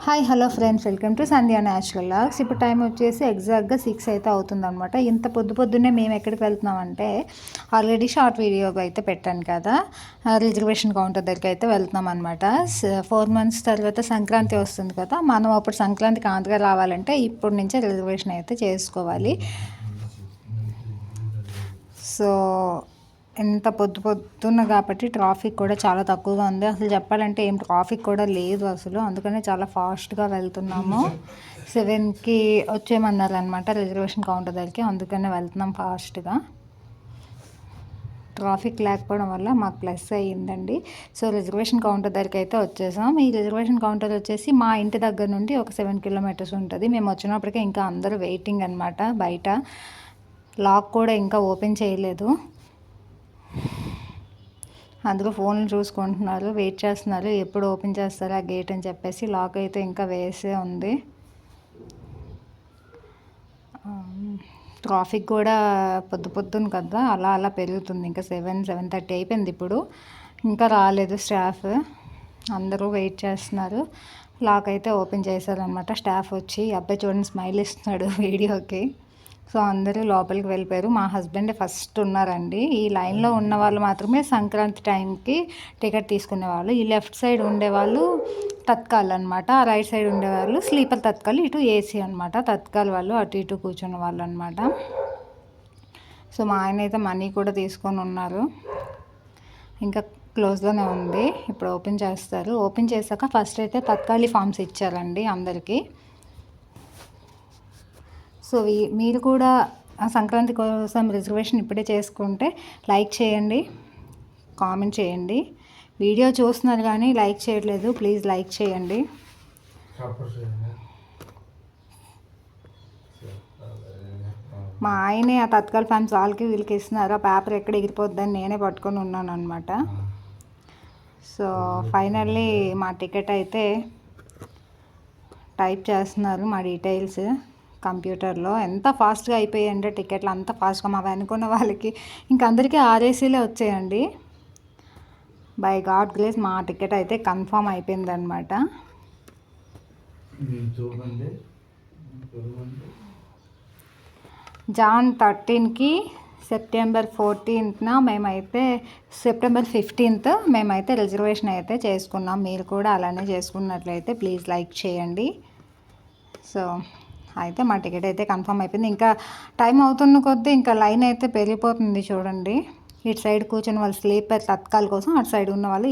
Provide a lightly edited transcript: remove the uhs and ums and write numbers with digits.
Hi hello friends, welcome to Sandhya natural logs. ఇప్పుడు time వచ్చేసి ఎగ్జాక్ట్గా 6 అయితే అవుతుందన్నమాట. ఇంత పొద్దున్నే మేము ఎక్కడికి వెళ్తున్నామంటే, ఆల్రెడీ షార్ట్ వీడియో అయితే పెట్టాను కదా, రిజర్వేషన్ కౌంటర్ దగ్గరికి అయితే వెళ్తున్నాం అనమాట. 4 months తర్వాత సంక్రాంతి వస్తుంది కదా, మనం అప్పుడు సంక్రాంతికి ఆంధ్ర రావాలంటే ఇప్పటి నుంచే రిజర్వేషన్ అయితే చేసుకోవాలి. సో ఎంత పొద్దున్న కాబట్టి ట్రాఫిక్ కూడా చాలా తక్కువగా ఉంది. అసలు చెప్పాలంటే ఏం ట్రాఫిక్ కూడా లేదు అసలు. అందుకనే చాలా ఫాస్ట్గా వెళ్తున్నాము. 7కి వచ్చేయమన్నారు అనమాట రిజర్వేషన్ కౌంటర్ దగ్గరికి. అందుకనే వెళ్తున్నాం ఫాస్ట్గా. ట్రాఫిక్ లేకపోవడం వల్ల మాకు ప్లస్ అయ్యిందండి. సో రిజర్వేషన్ కౌంటర్ దగ్గరికి అయితే వచ్చేసాం. ఈ రిజర్వేషన్ కౌంటర్ వచ్చేసి మా ఇంటి దగ్గర నుండి ఒక 7 kilometers ఉంటుంది. మేము వచ్చినప్పటికే ఇంకా అందరూ వెయిటింగ్ అనమాట బయట. లాక్ కూడా ఇంకా ఓపెన్ చేయలేదు. అందరూ ఫోన్లు చూసుకుంటున్నారు, వెయిట్ చేస్తున్నారు ఎప్పుడు ఓపెన్ చేస్తారు ఆ గేట్ అని చెప్పేసి. లాక్ అయితే ఇంకా వేసే ఉంది. ట్రాఫిక్ కూడా పొద్దున్న కదా అలా పెరుగుతుంది. ఇంకా 7:30 అయిపోయింది ఇప్పుడు, ఇంకా రాలేదు స్టాఫ్. అందరూ వెయిట్ చేస్తున్నారు. లాక్ అయితే ఓపెన్ చేశారనమాట స్టాఫ్ వచ్చి. అబ్బాయి చూడండి స్మైల్ ఇస్తున్నాడు వీడియోకి. సో అందరూ లోపలికి వెళ్ళిపోయారు. మా హస్బెండ్ ఫస్ట్ ఉన్నారండి. ఈ లైన్లో ఉన్న వాళ్ళు మాత్రమే సంక్రాంతి టైంకి టికెట్ తీసుకునేవాళ్ళు. ఈ లెఫ్ట్ సైడ్ ఉండేవాళ్ళు తత్కాల్ అనమాట, ఆ రైట్ సైడ్ ఉండేవాళ్ళు స్లీపర్ తత్కాల్, ఇటు ఏసీ అనమాట. తత్కాల్ వాళ్ళు అటు ఇటు కూర్చున్న వాళ్ళు అనమాట. సో మా ఆయన అయితే మనీ కూడా తీసుకొని ఉన్నారు. ఇంకా క్లోజ్లోనే ఉంది, ఇప్పుడు ఓపెన్ చేస్తారు. ఓపెన్ చేశాక ఫస్ట్ అయితే తత్కాలీ ఫామ్స్ ఇచ్చారండి అందరికీ. సో మీరు కూడా సంక్రాంతి కోసం రిజర్వేషన్ ఇప్పుడే చేసుకుంటే లైక్ చేయండి, కామెంట్ చేయండి. వీడియో చూస్తున్నారు కానీ లైక్ చేయట్లేదు, ప్లీజ్ లైక్ చేయండి. మా ఆయనే ఆ తత్కాల్ ఫామ్స్ వాళ్ళకి వీళ్ళకి ఇస్తున్నారు. ఆ పేపర్ ఎక్కడ ఎగిరిపోద్దని నేనే పట్టుకొని ఉన్నాను అనమాట. సో ఫైనల్లీ మా టికెట్ అయితే టైప్ చేస్తున్నారు, మా డీటెయిల్స్ కంప్యూటర్లో. ఎంత ఫాస్ట్గా అయిపోయాయంటే టికెట్లు, అంత ఫాస్ట్గా. మా వెనుకున్న వాళ్ళకి ఇంకా అందరికీ ఆర్ఏసీలే వచ్చాయండి. బై గాడ్ గ్రేస్ మా టికెట్ అయితే కన్ఫామ్ అయిపోయిందనమాట. జాన్ 13కి సెప్టెంబర్ 14th మేమైతే సెప్టెంబర్ 15th మేమైతే రిజర్వేషన్ అయితే చేసుకున్నాం. మీరు కూడా అలానే చేసుకున్నట్లయితే ప్లీజ్ లైక్ చేయండి. సో అయితే మా టికెట్ అయితే కన్ఫర్మ్ అయిపోయింది. ఇంకా టైం అవుతున్న కొద్దీ ఇంకా లైన్ అయితే పెరిగిపోతుంది చూడండి. ఇటు సైడ్ కూర్చొని వాళ్ళు స్లీపర్ తత్కాల్ కోసం, అటు సైడ్ ఉన్న వాళ్ళు